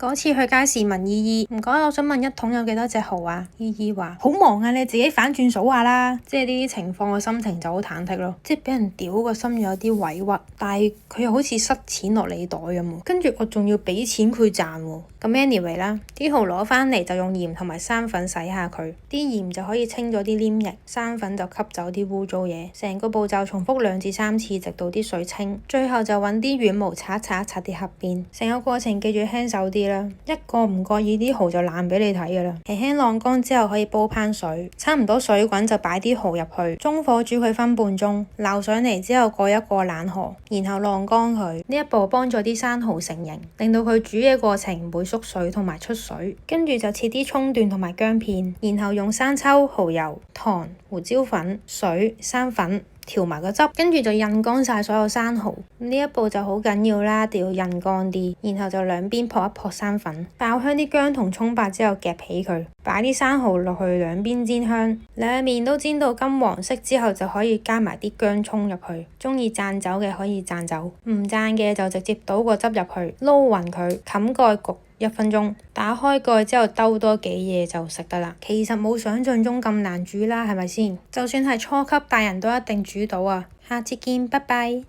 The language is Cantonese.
嗰次去街市問姨姨，唔該，我想問一桶有幾多隻蠔啊？姨姨話好忙啊，你自己反轉數下啦。即係呢啲情況，個心情就好忐忑咯。即係俾人屌個心有啲委屈，但係佢又好似塞錢落你袋咁。跟住我仲要俾錢佢賺喎。咁 anyway 啦，啲蠔攞返嚟就用鹽同埋生粉洗下佢，啲鹽就可以清咗啲黏液，生粉就吸走啲污糟嘢。成個步驟重複2至3次，直到啲水清。最後就揾啲軟毛擦擦啲黑邊。成個過程記住輕手啲啦，一個唔覺意啲蠔就爛俾你睇㗎啦。輕輕晾乾之後可以煲返水，差唔多水滾就擺啲蠔入去，中火煮佢分半鐘，撈上嚟之後過一過冷河，然後晾乾佢。呢一步幫助啲生蠔成型，令到佢煮嘅過程唔會縮水同埋出水。跟住就切啲蔥段同埋薑片，然後用生抽、蠔油、糖、胡椒粉、水、生粉調埋個汁，跟住就印乾晒所有生蠔。呢一步就好緊要啦，一定要印乾啲，然後就兩邊撲一撲生粉，爆香啲薑同蔥白之後夾起佢，擺啲生蠔落去兩邊煎香，兩面都煎到金黃色之後就可以加埋啲薑蔥入去。中意讚酒嘅可以讚酒，唔讚嘅就直接倒個汁入去，撈勻佢，冚蓋焗1分鐘，打開蓋之後兜多幾嘢就食得啦。其實冇想象中咁難煮啦，係咪先？就算係初級大人都一定煮到啊！下次見，拜拜。